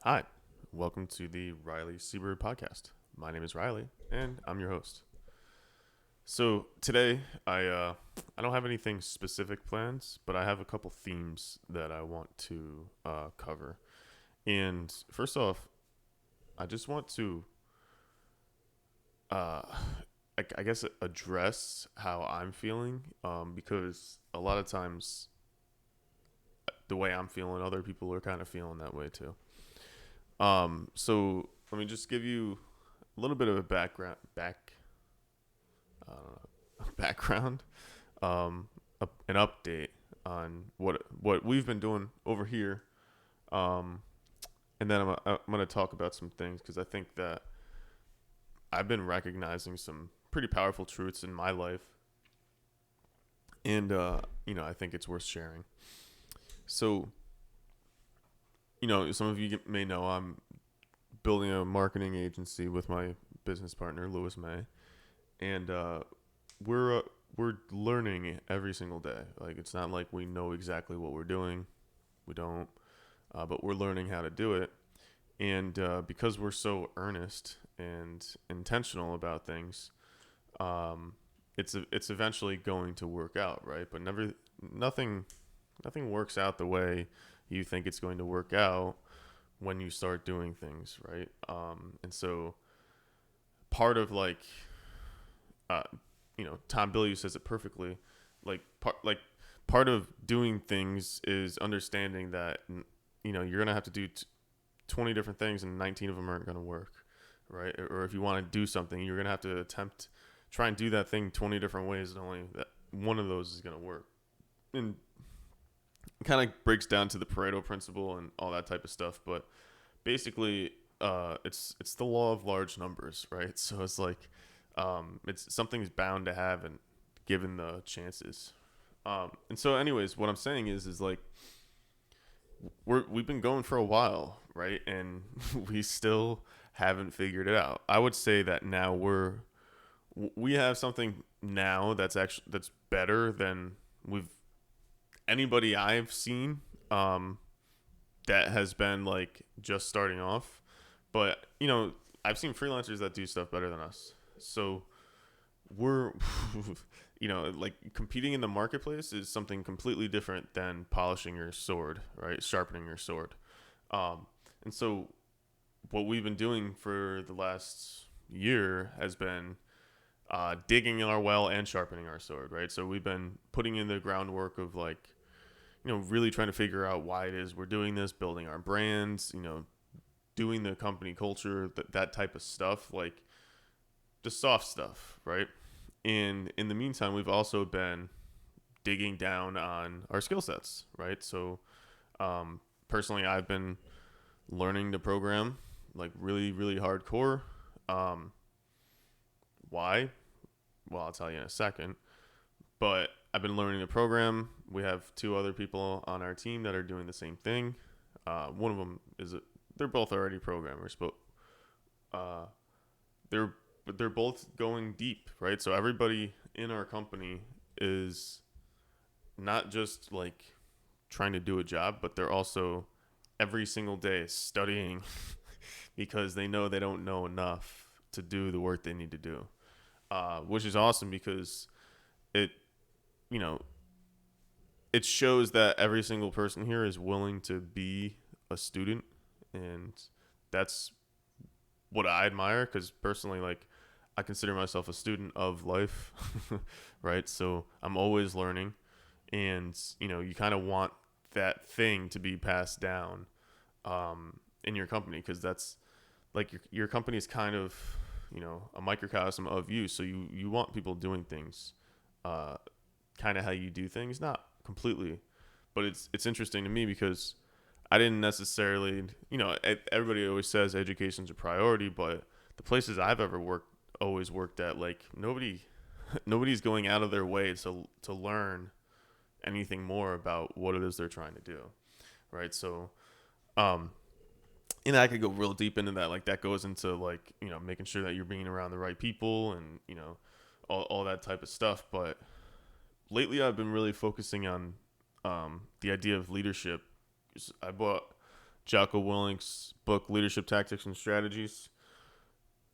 Hi, welcome to the Riley Seaburg Podcast. My name is Riley, and I'm your host. So today, I don't have anything specific plans, but I have a couple themes that I want to cover. And first off, I just want to, uh, I guess, address how I'm feeling, because a lot of times the way I'm feeling, other people are kind of feeling that way too. So let me just give you a little bit of a background, um, an update on what we've been doing over here, um, and then I'm gonna talk about some things because I think that I've been recognizing some pretty powerful truths in my life, and I think it's worth sharing. So some of you may know I'm building a marketing agency with my business partner Lewis May, and we're we're learning every single day. Like it's not like we know exactly what we're doing. We don't, but we're learning how to do it. And because we're so earnest and intentional about things, it's eventually going to work out, right? But nothing nothing works out the way you think it's going to work out when you start doing things, right? And so part of uh, Tom Bilyeu says it perfectly. Part of doing things is understanding that you're gonna have to do 20 different things and 19 of them aren't gonna work, right? Or if you want to do something, you're gonna have to try and do that thing 20 different ways, and only that one of those is gonna work. And it kind of breaks down to the Pareto principle and all that type of stuff, but basically, it's the law of large numbers, right? So it's like it's something's bound to have and given the chances. And so, anyways, what I'm saying is like we've been going for a while, right? And we still haven't figured it out. I would say that now we have something now that's better than we've anybody I've seen. That has been like just starting off. But, I've seen freelancers that do stuff better than us. So we're, like competing in the marketplace is something completely different than polishing your sword, right? Sharpening your sword. And so what we've been doing for the last year has been digging our well and sharpening our sword, right? So we've been putting in the groundwork of like, really trying to figure out why it is we're doing this, building our brands, doing the company culture, that type of stuff, like the soft stuff, right? And in the meantime, we've also been digging down on our skill sets, right? So, personally, I've been learning to program like really, really hardcore. Um, why? Well, I'll tell you in a second. But I've been learning to program. We have two other people on our team that are doing the same thing. One of them they're both already programmers, but uh, they're both going deep, right? So everybody in our company is not just like trying to do a job, but they're also every single day studying because they know they don't know enough to do the work they need to do, which is awesome because it you know it shows that every single person here is willing to be a student, and that's what I admire because personally, like, I consider myself a student of life, right? So I'm always learning, and you kind of want that thing to be passed down in your company because that's like your company is kind of a microcosm of you. So you want people doing things uh, kind of how you do things, not completely, but it's interesting to me because I didn't necessarily, everybody always says education's a priority, but the places I've ever always worked at, like nobody's going out of their way to learn anything more about what it is they're trying to do, right? So, um, and I could go real deep into that. Like that goes into like making sure that you're being around the right people and all that type of stuff. But lately, I've been really focusing on the idea of leadership. I bought Jocko Willink's book, Leadership Tactics and Strategies.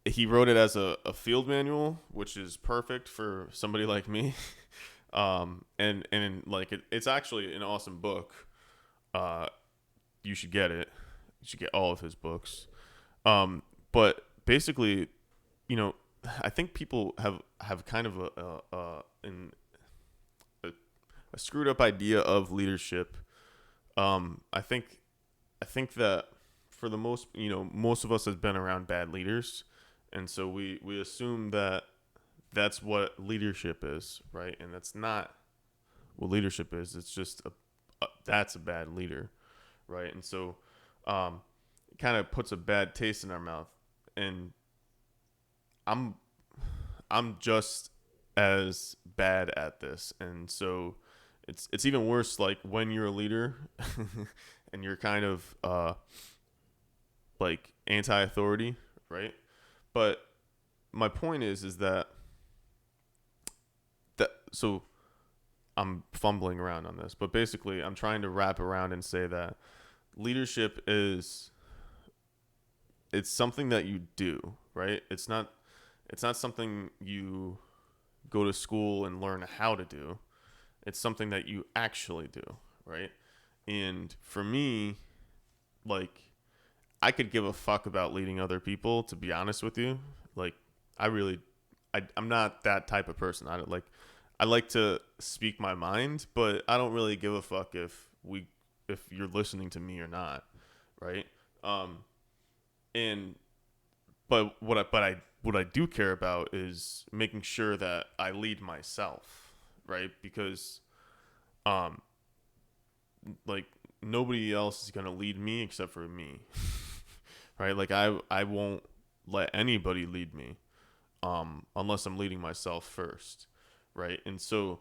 He wrote it as a field manual, which is perfect for somebody like me. And like it's actually an awesome book. You should get it. You should get all of his books. But basically, you know, I think people have kind of a screwed up idea of leadership. I think that for the most of us has been around bad leaders, and so we assume that that's what leadership is, right? And that's not what leadership is. It's just that's a bad leader, right? And so it kind of puts a bad taste in our mouth. And I'm just as bad at this, and so it's even worse. Like when you're a leader and you're kind of like anti-authority, right? But my point is that so I'm fumbling around on this, but basically I'm trying to wrap around and say that leadership it's something that you do, right? It's not something you go to school and learn how to do. It's something that you actually do, right? And for me, like, I could give a fuck about leading other people, to be honest with you. Like, I'm not that type of person. I like to speak my mind, but I don't really give a fuck if you're listening to me or not, right? But what I do care about is making sure that I lead myself, right? Because like nobody else is gonna lead me except for me, right? Like I won't let anybody lead me unless I'm leading myself first, right? And so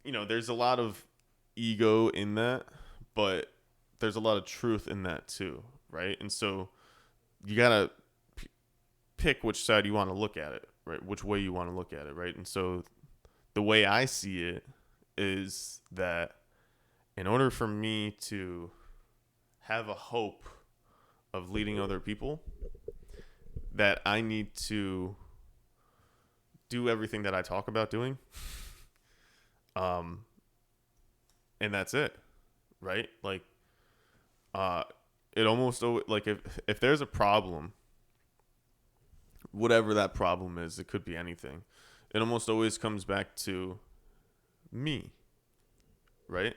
there's a lot of ego in that, but there's a lot of truth in that too, right? And so you gotta pick which side you want to look at it, right? Which way you want to look at it, right? And so the way I see it is that in order for me to have a hope of leading other people, that I need to do everything that I talk about doing. And that's it, right? Like, it almost like if there's a problem, whatever that problem is, it could be anything. It almost always comes back to me, right?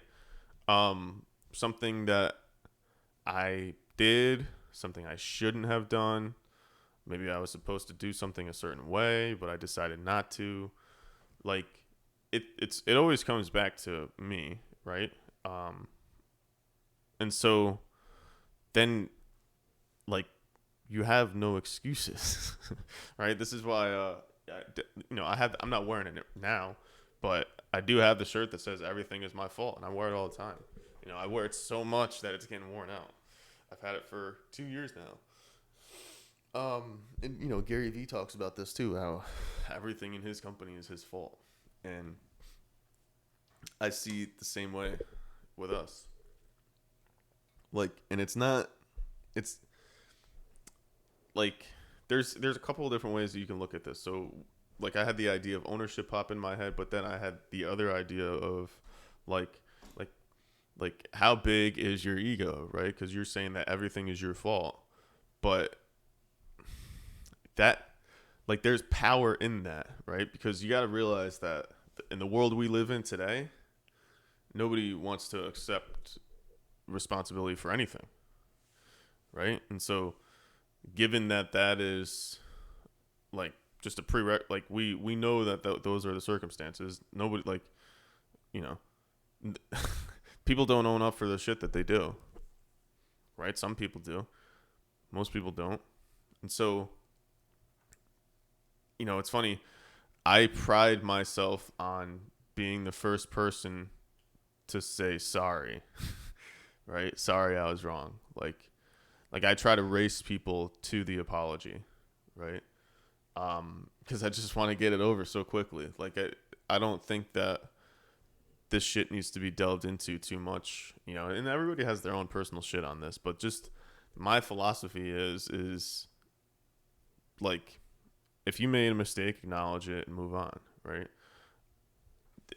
Something that I did, something I shouldn't have done. Maybe I was supposed to do something a certain way, but I decided not to. Like, it always comes back to me, right? And so then, like, you have no excuses, right? This is why, I'm not wearing it now, but I do have the shirt that says everything is my fault, and I wear it all the time. I wear it so much that it's getting worn out. I've had it for 2 years now. And Gary Vee talks about this too, how everything in his company is his fault. And I see it the same way with us. Like, and it's like, there's a couple of different ways that you can look at this. So, like, I had the idea of ownership pop in my head, but then I had the other idea of like how big is your ego, right? Because you're saying that everything is your fault, but that, like, there's power in that, right? Because you got to realize that in the world we live in today, nobody wants to accept responsibility for anything, right? And so given that is like just a prereq, like we know that those are the circumstances. Nobody, like, people don't own up for the shit that they do, right? Some people do, most people don't. And so it's funny, I pride myself on being the first person to say sorry. Right? Sorry, I was wrong. Like I try to race people to the apology, right? Because I just want to get it over so quickly. Like, I don't think that this shit needs to be delved into too much, and everybody has their own personal shit on this, but just my philosophy is like, if you made a mistake, acknowledge it and move on, right?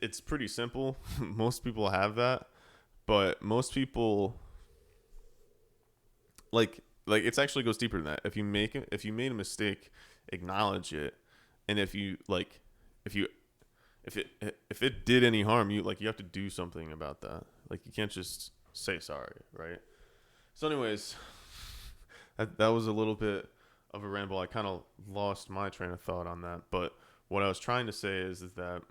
It's pretty simple. Most people have that, but most people like it actually goes deeper than that. If you made a mistake, acknowledge it, and if it did any harm, you have to do something about that. Like, you can't just say sorry, right? So anyways, that was a little bit of a ramble. I kind of lost my train of thought on that, but what I was trying to say is that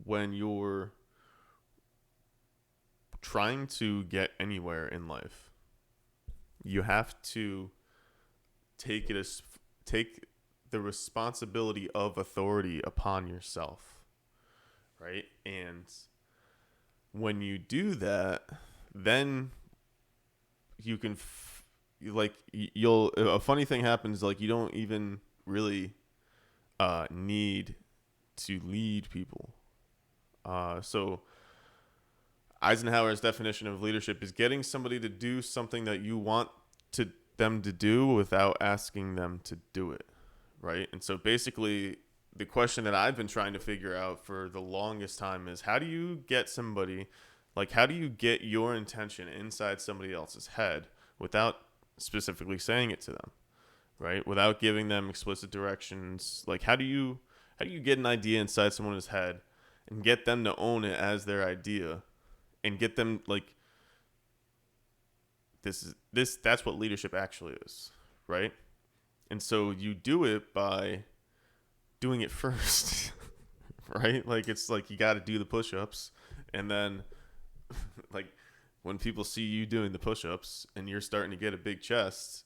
when you're trying to get anywhere in life, you have to take the responsibility of authority upon yourself, right? And when you do that, then you can a funny thing happens. Like, you don't even really need to lead people. So Eisenhower's definition of leadership is getting somebody to do something that you want them to do without asking them to do it, right? And so basically, the question that I've been trying to figure out for the longest time is, how do you get your intention inside somebody else's head without specifically saying it to them, right? Without giving them explicit directions. Like, how do you get an idea inside someone's head and get them to own it as their idea, and get them that's what leadership actually is, right? And so you do it by doing it first, right? Like, it's like, you got to do the push-ups, and then like, when people see you doing the push-ups and you're starting to get a big chest,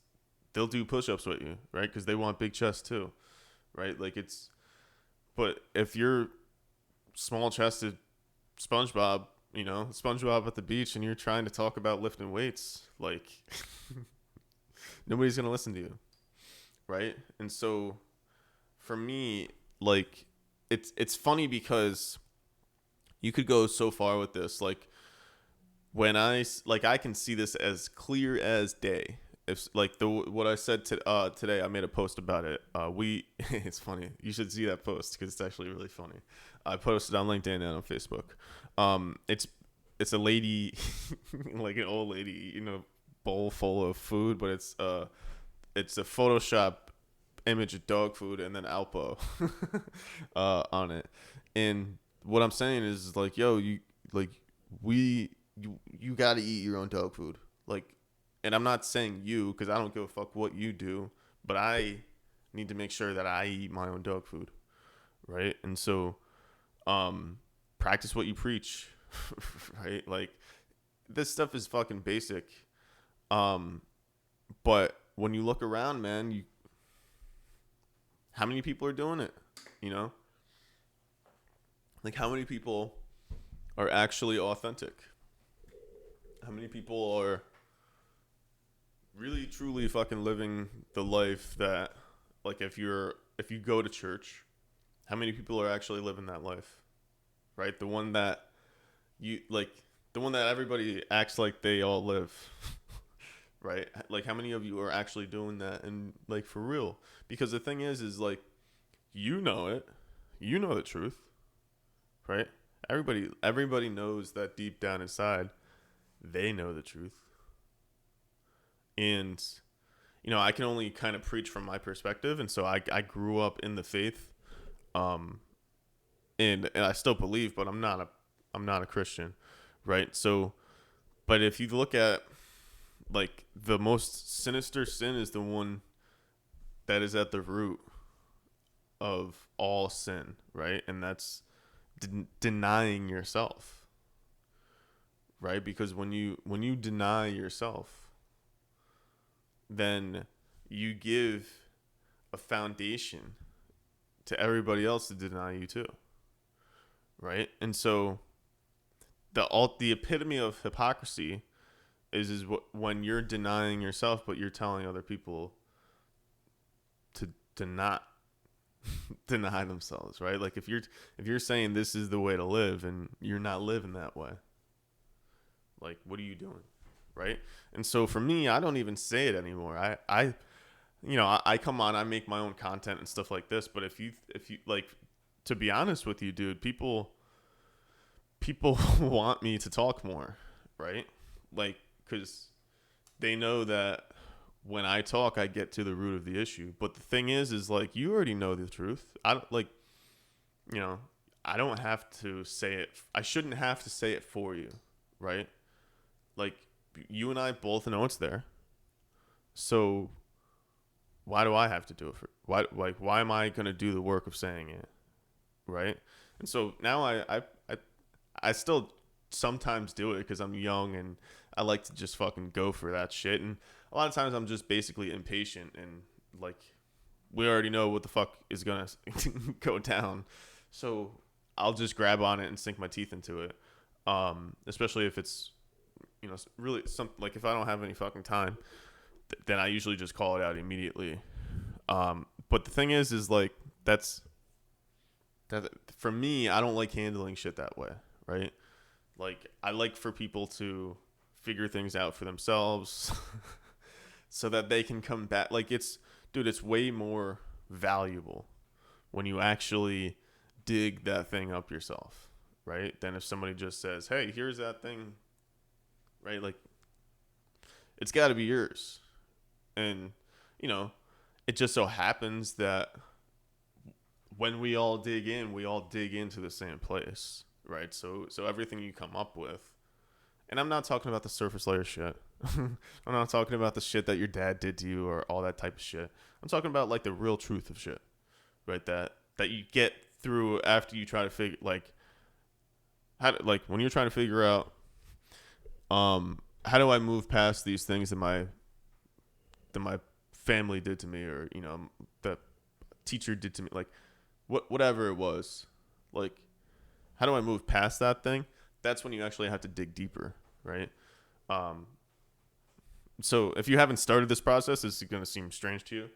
they'll do push-ups with you, right? Because they want big chest too, right? But if you're small-chested SpongeBob, SpongeBob at the beach, and you're trying to talk about lifting weights, like, nobody's gonna listen to you, right? And so for me, like, it's funny because you could go so far with this. Like, when I can see this as clear as day. If what I said today, I made a post about it. It's funny. You should see that post because it's actually really funny. I posted on LinkedIn and on Facebook. It's a lady, like an old lady, bowl full of food, but it's a Photoshop image of dog food and then Alpo on it. And what I'm saying is, like, yo, you got to eat your own dog food. Like, and I'm not saying you, because I don't give a fuck what you do, but I need to make sure that I eat my own dog food, right? And so practice what you preach, right? Like, this stuff is fucking basic. But when you look around, man, how many people are doing it? Like, how many people are actually authentic? How many people are really truly fucking living the life that, like, if you go to church, how many people are actually living that life, right? The one that everybody acts like they all live, right? Like, how many of you are actually doing that, and, like, for real? Because the thing is like, it, the truth, right? Everybody knows that deep down inside, they know the truth. And, I can only kind of preach from my perspective. And so I grew up in the faith. And I still believe, but I'm not a Christian. Right. So, but if you look at, like, the most sinister sin is the one that is at the root of all sin. Right. And that's denying yourself. Right. Because when you deny yourself, then you give a foundation to everybody else to deny you too, right? And so the epitome of hypocrisy is when you're denying yourself, but you're telling other people to not deny themselves, right? Like if you're saying this is the way to live and you're not living that way, like what are you doing, right? And so for me, I don't even say it anymore. I come on, I make my own content and stuff like this. But if you like, to be honest with you, dude, people want me to talk more, right? Like, because they know that when I talk, I get to the root of the issue. But the thing is like, you already know the truth. I don't like, I don't have to say it. I shouldn't have to say it for you, right? Like, you and I both know it's there. So why do I have to do it for? Why am I gonna do the work of saying it, right? And so now I still sometimes do it because I'm young and I like to just fucking go for that shit. And a lot of times I'm just basically impatient and like, we already know what the fuck is gonna go down, so I'll just grab on it and sink my teeth into it. Especially if it's really something like, if I don't have any fucking time, then I usually just call it out immediately. But the thing is like, that for me, I don't like handling shit that way, right? Like, I like for people to figure things out for themselves so that they can come back. Like, it's way more valuable when you actually dig that thing up yourself, right? Than if somebody just says, hey, here's that thing, right? Like, it's got to be yours. And, it just so happens that when we all dig into the same place, right? So everything you come up with, and I'm not talking about the surface layer shit. I'm not talking about the shit that your dad did to you or all that type of shit. I'm talking about like the real truth of shit, right? That you get through after you try to figure, like, when you're trying to figure out, how do I move past these things that my family did to me, or that teacher did to me, like whatever it was, like, how do I move past that thing? That's when you actually have to dig deeper, right? So if you haven't started this process, this is going to seem strange to you.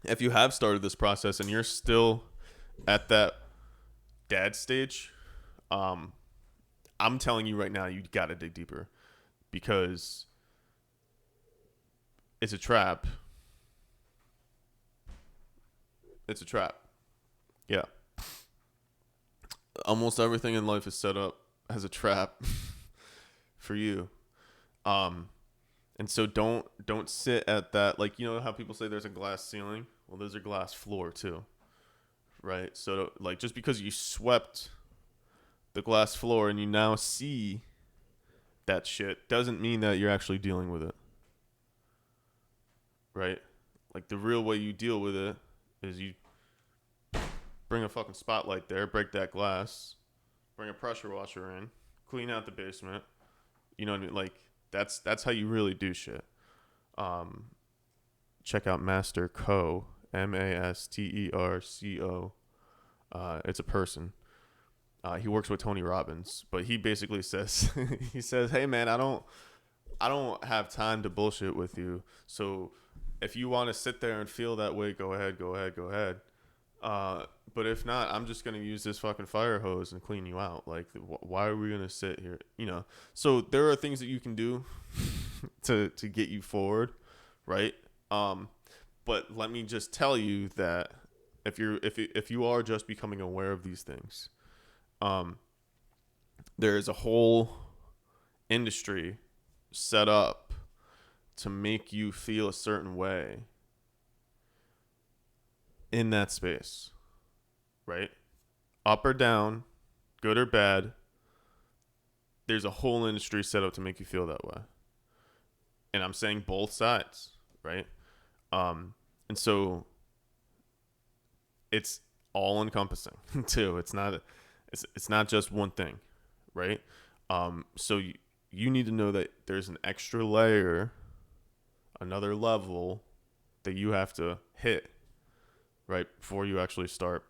If you have started this process and you're still at that dad stage, I'm telling you right now, you got to dig deeper, because it's a trap. It's a trap. Yeah. Almost everything in life is set up as a trap for you. And so don't sit at that, like, how people say there's a glass ceiling? Well, there's a glass floor too, right? So like, just because you swept the glass floor and you now see that shit doesn't mean that you're actually dealing with it, right? Like, the real way you deal with it is you bring a fucking spotlight there, break that glass, bring a pressure washer in, clean out the basement. You know what I mean? Like, that's how you really do shit. Check out Master Co, Masterco. It's a person. He works with Tony Robbins, but he basically says, he says, hey man, I don't have time to bullshit with you. So if you want to sit there and feel that way, go ahead. But if not, I'm just going to use this fucking fire hose and clean you out. Like, why are we going to sit here? So there are things that you can do to get you forward, right? But let me just tell you that if you are just becoming aware of these things, there is a whole industry set up to make you feel a certain way in that space, right? Up or down, good or bad, there's a whole industry set up to make you feel that way. And I'm saying both sides, right? And so it's all encompassing too. It's not just one thing, right? So you need to know that there's an extra layer, another level that you have to hit, right, before you actually start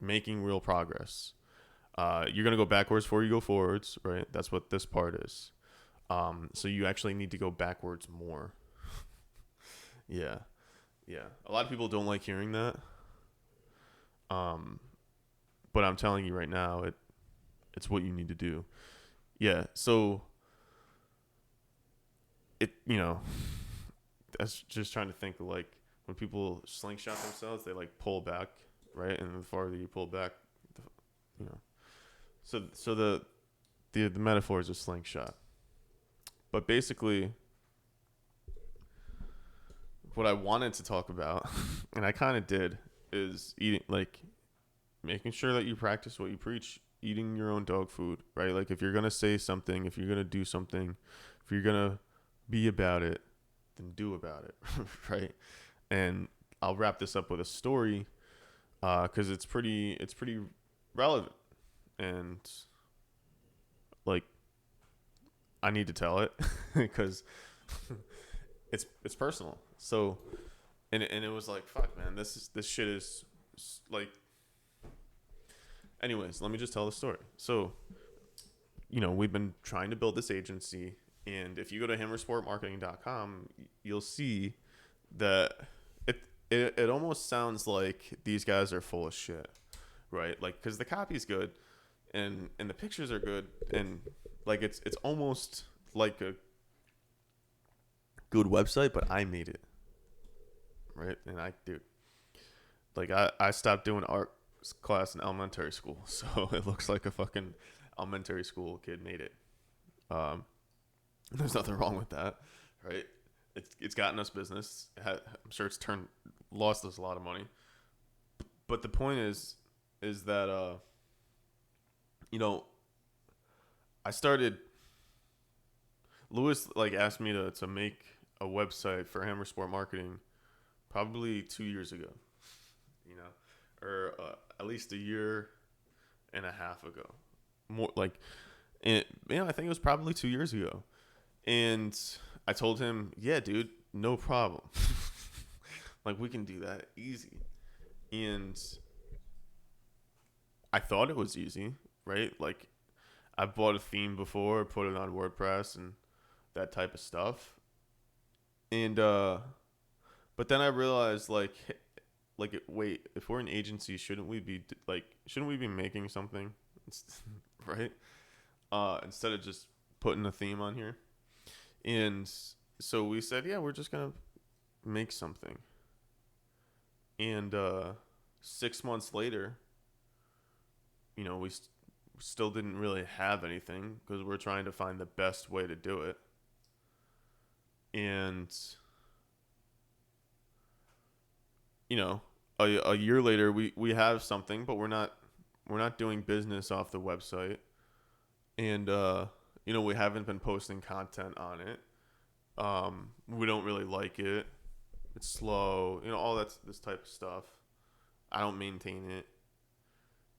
making real progress. You're going to go backwards before you go forwards, right? That's what this part is. So you actually need to go backwards more. Yeah. Yeah, a lot of people don't like hearing that. Um, but I'm telling you right now, it's what you need to do. Yeah. So that's just trying to think of, like, when people slingshot themselves, they like pull back, right? And the farther you pull back, the, you know. So the metaphor is a slingshot. But basically, what I wanted to talk about, and I kind of did, is eating, like, making sure that you practice what you preach, eating your own dog food, right? Like, if you're going to say something, if you're going to do something, if you're going to be about it, then do about it, right? And I'll wrap this up with a story, because it's pretty relevant, and, like, I need to tell it because it's personal. So, and it was like, fuck, man, this shit is like. Anyways, let me just tell the story. So, we've been trying to build this agency, and if you go to hammersportmarketing.com, you'll see that it almost sounds like these guys are full of shit, right? Like, because the copy's good, and the pictures are good, and like it's almost like a good website, but I made it, right? And I stopped doing art class in elementary school, so it looks like a fucking elementary school kid made it. There's nothing wrong with that, right? It's gotten us business. I'm sure it's lost us a lot of money. But the point is that I started. Lewis like asked me to make a website for Hammer Sport Marketing probably 2 years ago, or at least a year and a half ago. More like, and I think it was probably 2 years ago. And I told him, yeah, dude, no problem. Like, we can do that easy. And I thought it was easy, right? Like, I've bought a theme before, put it on WordPress and that type of stuff. And but then I realized, like, wait, if we're an agency, shouldn't we be making something, right? Instead of just putting a theme on here. And so we said, yeah, we're just gonna make something. And 6 months later, we still didn't really have anything because we're trying to find the best way to do it. And a year later, we have something, but we're not doing business off the website. And we haven't been posting content on it. We don't really like it. It's slow, all this type of stuff. I don't maintain it.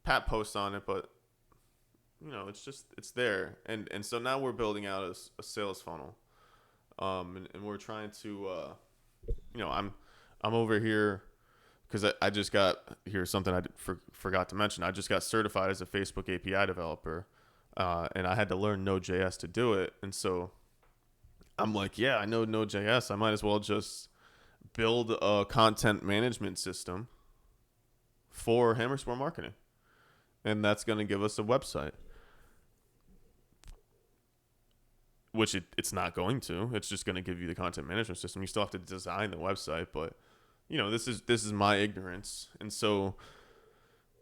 Pat posts on it, but it's there. And so now we're building out a sales funnel. And we're trying to I'm over here because I just got here something I forgot to mention. I just got certified as a Facebook API developer. And I had to learn Node.js to do it. And so I'm like, yeah, I know Node.js. I might as well just build a content management system for Hammer Sport Marketing. And that's going to give us a website. Which it's not going to. It's just going to give you the content management system. You still have to design the website. But, this is my ignorance. And so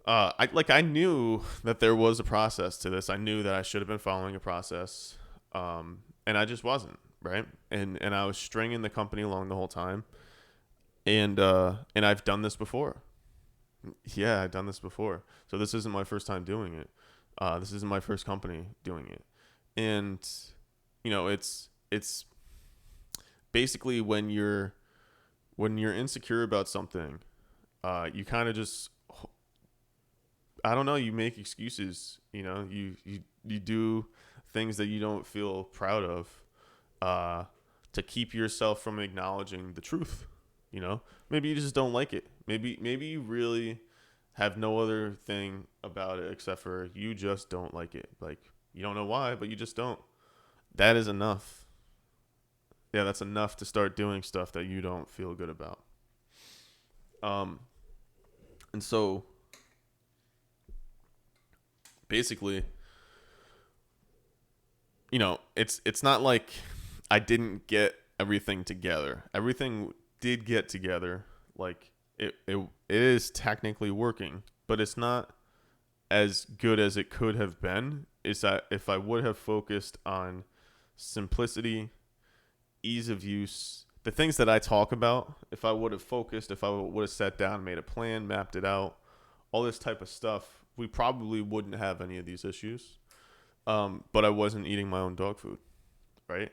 I knew that there was a process to this. I knew that I should have been following a process, and I just wasn't, right? And I was stringing the company along the whole time, and I've done this before. Yeah, I've done this before. So this isn't my first time doing it. This isn't my first company doing it, and it's basically when you're insecure about something, you kind of just. I don't know. You make excuses. You do things that you don't feel proud of, to keep yourself from acknowledging the truth. Maybe you just don't like it. Maybe you really have no other thing about it except for you just don't like it. Like, you don't know why, but you just don't. That is enough. Yeah, that's enough to start doing stuff that you don't feel good about. Um, and so basically, it's not like I didn't get everything together. Everything did get together. Like it is technically working, but it's not as good as it could have been. Is that if I would have focused on simplicity, ease of use, the things that I talk about, if I would have focused, if I would have sat down, made a plan, mapped it out, all this type of stuff, we probably wouldn't have any of these issues. But I wasn't eating my own dog food, right?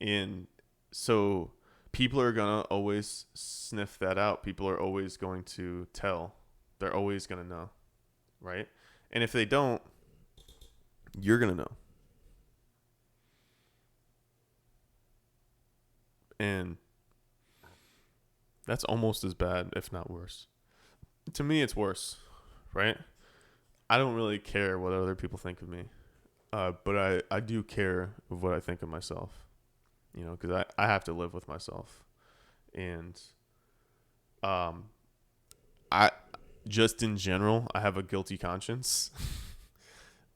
And so people are gonna always sniff that out. People are always going to tell. They're always gonna know, right? And if they don't, you're gonna know. And that's almost as bad, if not worse. To me, it's worse, right? I don't really care what other people think of me, but I do care of what I think of myself, because I have to live with myself. And um, I just in general, I have a guilty conscience,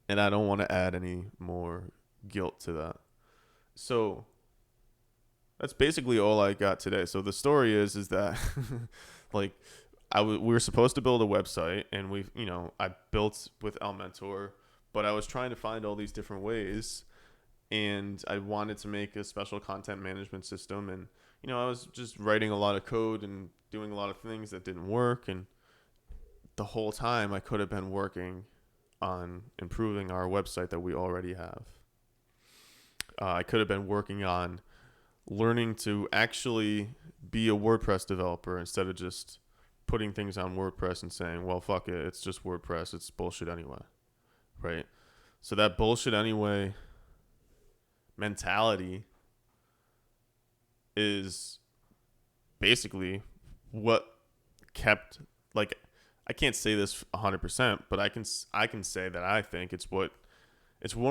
and I don't want to add any more guilt to that. So that's basically all I got today. So the story is that like we were supposed to build a website, and I built with Elementor, but I was trying to find all these different ways, and I wanted to make a special content management system, and I was just writing a lot of code and doing a lot of things that didn't work, and the whole time I could have been working on improving our website that we already have. I could have been working on learning to actually be a WordPress developer instead of just putting things on WordPress and saying, well, fuck it, it's just WordPress, it's bullshit anyway, right? So that bullshit anyway mentality is basically what kept, like, I can't say this 100%, but I can say that I think it's one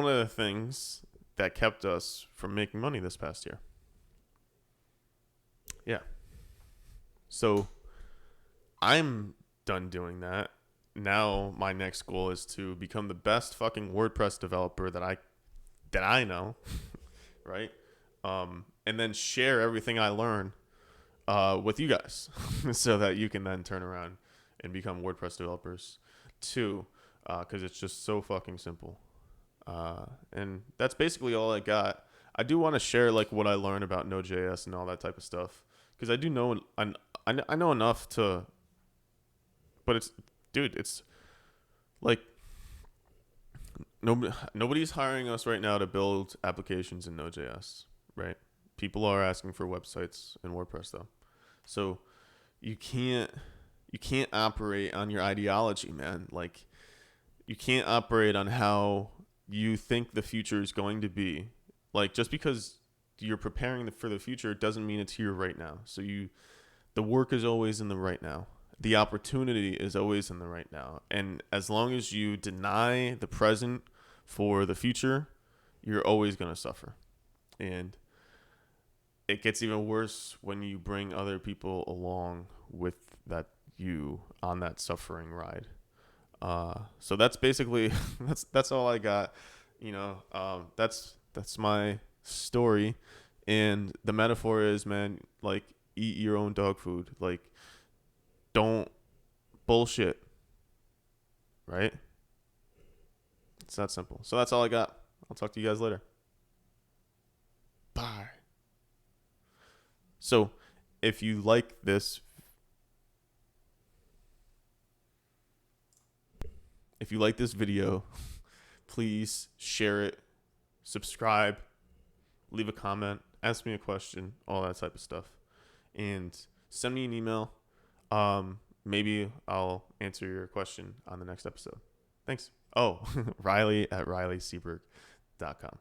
of the things that kept us from making money this past year. Yeah. So I'm done doing that. Now my next goal is to become the best fucking WordPress developer that I know, right? And then share everything I learn with you guys, so that you can then turn around and become WordPress developers too, because it's just so fucking simple. And that's basically all I got. I do want to share like what I learned about Node.js and all that type of stuff, because I do know I know enough to, but it's like nobody's hiring us right now to build applications in Node.js, right? People are asking for websites in WordPress though, so you can't operate on your ideology, man. Like, you can't operate on how you think the future is going to be. Like, just because you're preparing for the future doesn't mean it's here right now. So the work is always in the right now. The opportunity is always in the right now. And as long as you deny the present for the future, you're always going to suffer. And it gets even worse when you bring other people along with you on that suffering ride. So that's basically that's all I got. That's my story, and the metaphor is, man, like, eat your own dog food. Like, don't bullshit, right? It's that simple. So that's all I got. I'll talk to you guys later. Bye. So if you like this video, please share it, subscribe, leave a comment, ask me a question, all that type of stuff, and send me an email. Maybe I'll answer your question on the next episode. Thanks. Oh, Riley at rileyseaburg.com.